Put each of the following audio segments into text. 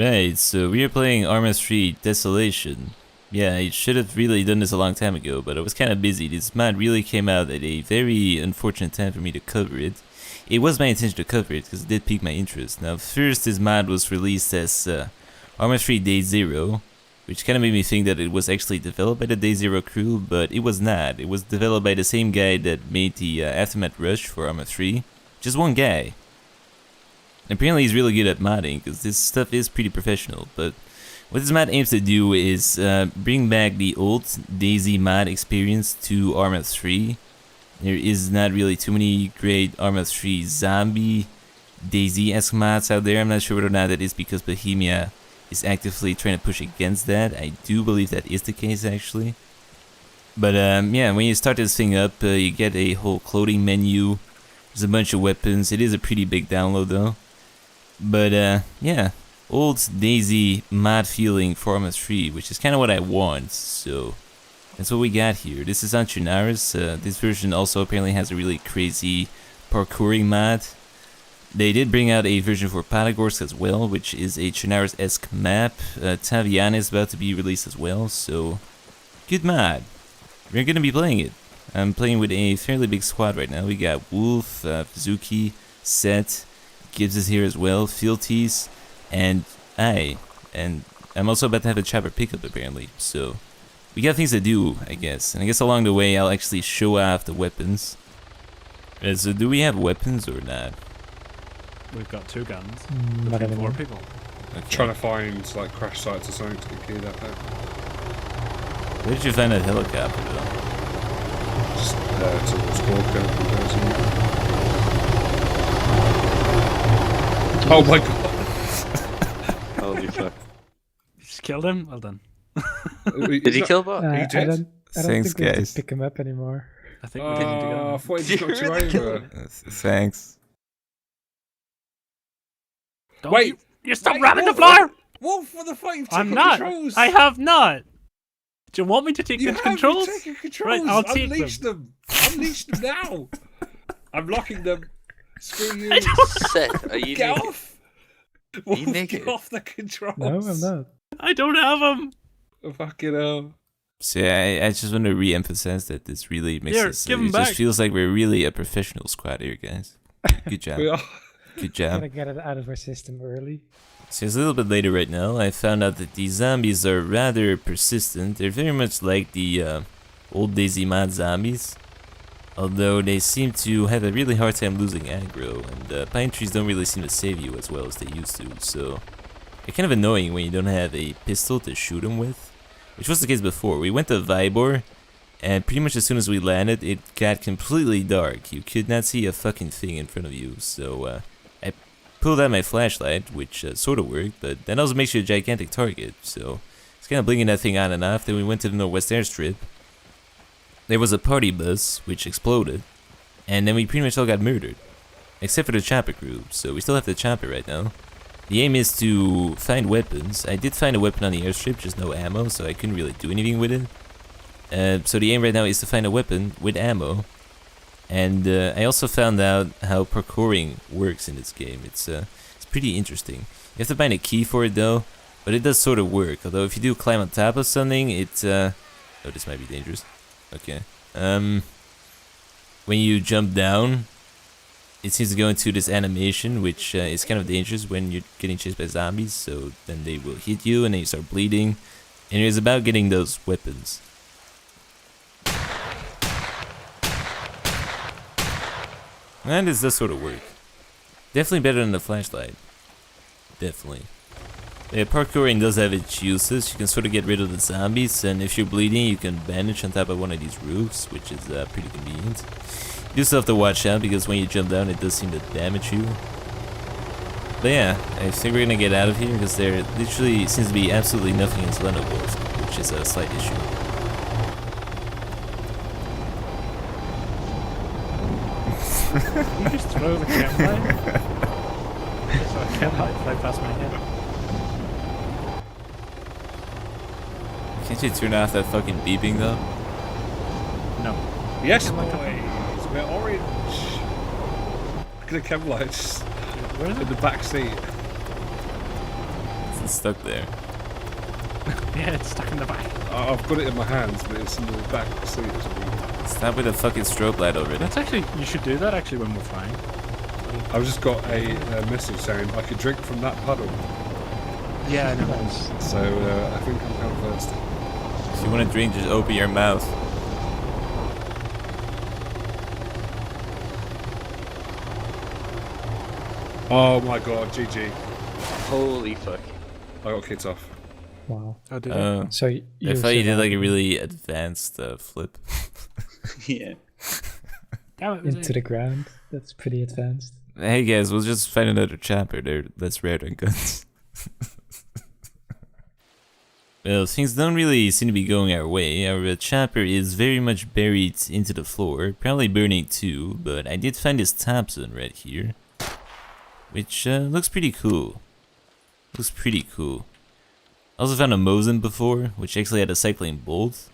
Right, so we are playing Arma 3 Desolation. Yeah, I should have really done this a long time ago, but I was kind of busy. This mod really came out at a very unfortunate time for me to cover it. It was my intention to cover it, because it did pique my interest. Now, first this mod was released as Arma 3 Day Zero, which kind of made me think that it was actually developed by the Day Zero crew, but it was not. It was developed by the same guy that made the Aftermath Rush for Arma 3. Just one guy. Apparently he's really good at modding, because this stuff is pretty professional, but what this mod aims to do is bring back the old DayZ mod experience to Arma 3. There is not really too many great Arma 3 zombie DayZ-esque mods out there. I'm not sure whether or not that is because Bohemia is actively trying to push against that. I do believe that is the case, actually. But yeah, when you start this thing up, you get a whole clothing menu. There's a bunch of weapons. It is a pretty big download, though. But yeah, old DayZ mod feeling for Arma 3, which is kind of what I want, so that's what we got here. This is on Chernarus. This version also apparently has a really crazy parkouring mod. They did bring out a version for Patagorsk as well, which is a Chernarus-esque map. Taviana is about to be released as well, so good mod. We're gonna be playing it. I'm playing with a fairly big squad right now. We got Wolf, Zuki, Set, Gibbs is here as well, Fealties, and I. And I'm also about to have a chopper pickup apparently, so we got things to do, I guess. And I guess along the way I'll actually show off the weapons. So do we have weapons or not? We've got 2 guns. Not Between 4 anymore. people. Okay. Trying to find like crash sites or something to get geared up at. Where did you find that helicopter though? Just towards Cork from Berazino. Oh my god! Holy fuck. You just killed him? Well done. Did he kill Bot? I you dead? don't Thanks, think we have guys. to pick him up anymore. I think we didn't need to get I him. thought he just knocked you over. Thanks. Don't Wait! You stop wait, ramming the Wolf, floor! Wolf, what the fuck? You've I'm taken not! controls! I have not! Do you want me to take You the have controls? taken controls! Right, I'll take Unleash them! Unleash them now! I'm locking them. Screw you! Set, are you Get naked? off! Wolf, naked? get off the controls! No, I'm not. I don't have them! Oh, fucking hell. So yeah, I just want to re-emphasize that this really makes Here, us. give 'em It back. just feels like we're really a professional squad here, guys. Good job. We are. Good Gotta job. get it out of our system early. So it's a little bit later right now. I found out that these zombies are rather persistent. They're very much like the old DayZ mod zombies. Although they seem to have a really hard time losing aggro, and pine trees don't really seem to save you as well as they used to, so it's kind of annoying when you don't have a pistol to shoot them with, which was the case before. We went to Vybor, and pretty much as soon as we landed, it got completely dark. You could not see a fucking thing in front of you, so I pulled out my flashlight, which sort of worked, but that also makes you a gigantic target, so it's kind of blinking that thing on and off. Then we went to the Northwest Airstrip. There was a party bus, which exploded, and then we pretty much all got murdered. Except for the chopper crew, so we still have the chopper right now. The aim is to find weapons. I did find a weapon on the airstrip, just no ammo, so I couldn't really do anything with it. So the aim right now is to find a weapon with ammo. And I also found out how parkouring works in this game. It's pretty interesting. You have to find a key for it though, but it does sort of work. Although if you do climb on top of something, it oh, this might be dangerous. Okay. When you jump down, it seems to go into this animation, which is kind of dangerous when you're getting chased by zombies. So then they will hit you, and then you start bleeding. And it is about getting those weapons. And this does sort of work. Definitely better than the flashlight. Definitely. Yeah, parkouring does have its uses. You can sort of get rid of the zombies, and if you're bleeding, you can bandage on top of one of these roofs, which is pretty convenient. You do still have to watch out, because when you jump down, it does seem to damage you. But yeah, I think we're gonna get out of here, because there literally seems to be absolutely nothing in Slenderwolf, which is a slight issue. You just throw the campfire? Just saw a campfire fly past my head. Can't you turn off that fucking beeping though? No. Yes, boys. We're orange. Look at the chem lights Where is in it? the back seat. It's stuck there. Yeah, it's stuck in the back. I've got it in my hands, but it's in the back seat or something. Stop with the fucking strobe light already. That's actually, you should do that actually when we're flying. I've just got a message saying I could drink from that puddle. Yeah, I know. So I think I'm kind of thirsty. If you want to drink, just open your mouth. Oh my god, GG. Holy fuck. I got kicked off. Wow. Oh, did you? So I you thought you did like a really advanced flip. Yeah. Damn it, was into the ground. That's pretty advanced. Hey guys, we'll just find another chopper. They're less rare than guns. Well, things don't really seem to be going our way. Our chopper is very much buried into the floor, probably burning too, but I did find this top zone right here, which looks pretty cool. Looks pretty cool. I also found a Mosin before, which actually had a cycling bolt.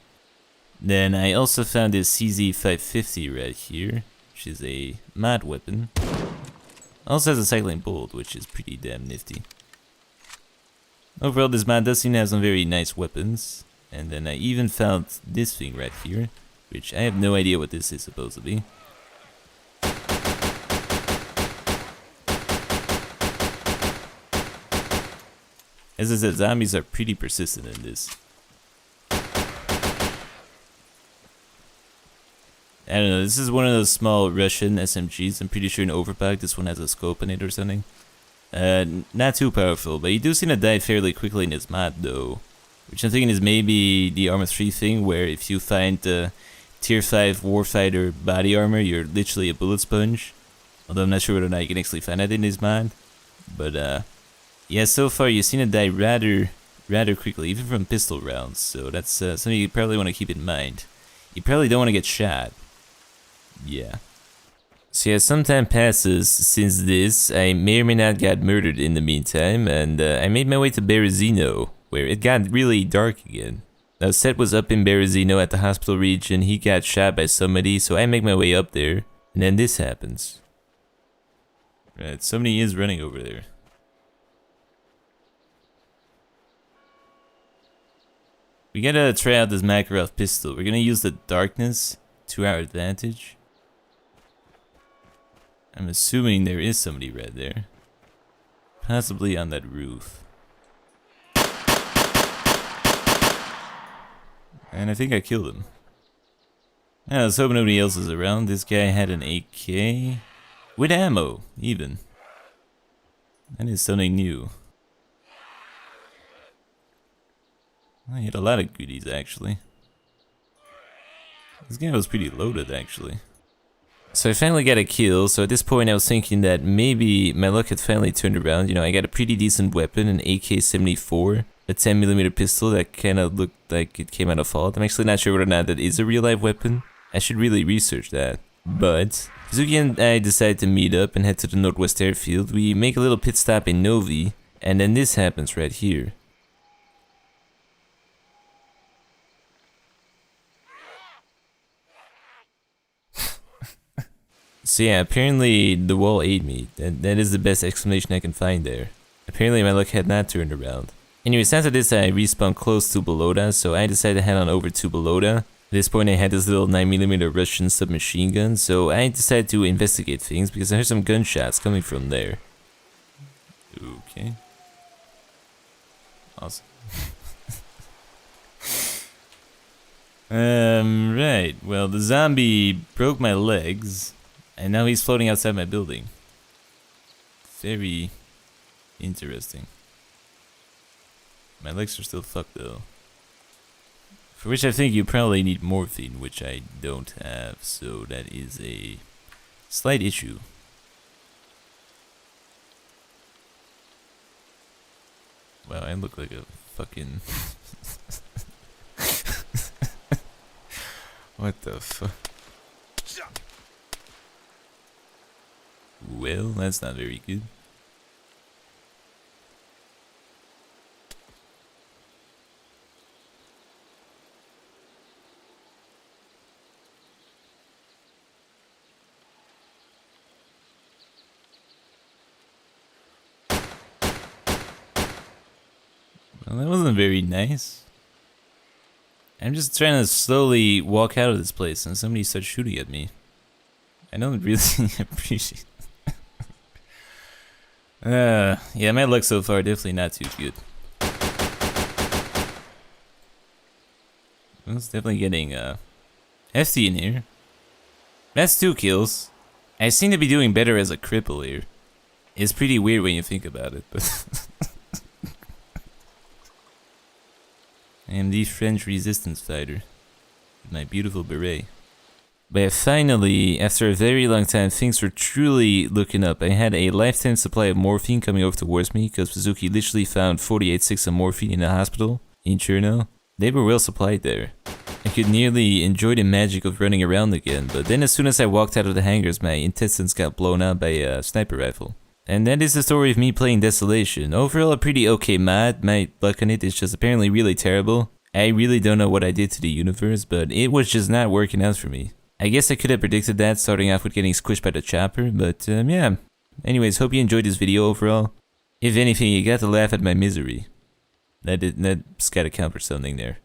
Then I also found this CZ550 right here, which is a mod weapon. Also has a cycling bolt, which is pretty damn nifty. Overall, this mod does seem to have some very nice weapons. And then I even found this thing right here, which I have no idea what this is supposed to be. As I said, zombies are pretty persistent in this. I don't know, this is one of those small Russian SMGs. I'm pretty sure in Overpack this one has a scope in it or something. Not too powerful, but you do seem to die fairly quickly in this mod though. Which I'm thinking is maybe the Arma 3 thing, where if you find tier 5 Warfighter body armor, you're literally a bullet sponge. Although I'm not sure whether or not you can actually find that in this mod. But yeah, so far you seem to die rather quickly, even from pistol rounds. So that's something you probably want to keep in mind. You probably don't want to get shot. Yeah. So yeah, some time passes since this. I may or may not got murdered in the meantime, and I made my way to Berazino, where it got really dark again. Now Seth was up in Berazino at the hospital region. He got shot by somebody, so I make my way up there, and then this happens. Right, somebody is running over there. We gotta try out this Makarov pistol. We're gonna use the darkness to our advantage. I'm assuming there is somebody right there. Possibly on that roof. And I think I killed him. Yeah, let's hope nobody else is around. This guy had an AK. With ammo, even. That is something new. Well, he had a lot of goodies, actually. This guy was pretty loaded, actually. So I finally got a kill, so at this point I was thinking that maybe my luck had finally turned around. You know, I got a pretty decent weapon, an AK-74, a 10mm pistol that kind of looked like it came out of Fallout. I'm actually not sure whether or not that is a real-life weapon. I should really research that. But Suzuki and I decided to meet up and head to the Northwest Airfield. We make a little pit stop in Novi, and then this happens right here. So yeah, apparently the wall ate me. That is the best explanation I can find there. Apparently my luck had not turned around. Anyways, after this I respawned close to Belota, so I decided to head on over to Belota. At this point I had this little 9mm Russian submachine gun, so I decided to investigate things because I heard some gunshots coming from there. Okay. Awesome. Right. Well, the zombie broke my legs. And now he's floating outside my building. Very interesting. My legs are still fucked though. For which I think you probably need morphine, which I don't have, so that is a slight issue. Wow, I look like a fucking... What the fuck? Well, that's not very good. Well, that wasn't very nice. I'm just trying to slowly walk out of this place and somebody starts shooting at me. I don't really appreciate it. Yeah, my luck so far definitely not too good. It's definitely getting hefty in here. That's 2 kills. I seem to be doing better as a cripple here. It's pretty weird when you think about it, but I am the French resistance fighter with my beautiful beret. But finally, after a very long time, things were truly looking up. I had a lifetime supply of morphine coming over towards me because Suzuki literally found 48.6 of morphine in a hospital in Cherno. They were well supplied there. I could nearly enjoy the magic of running around again, but then as soon as I walked out of the hangars, my intestines got blown out by a sniper rifle. And that is the story of me playing Desolation. Overall a pretty okay mod. My luck on it is just apparently really terrible. I really don't know what I did to the universe, but it was just not working out for me. I guess I could have predicted that, starting off with getting squished by the chopper, but yeah. Anyways, hope you enjoyed this video overall. If anything, you got to laugh at my misery. That's gotta count for something there.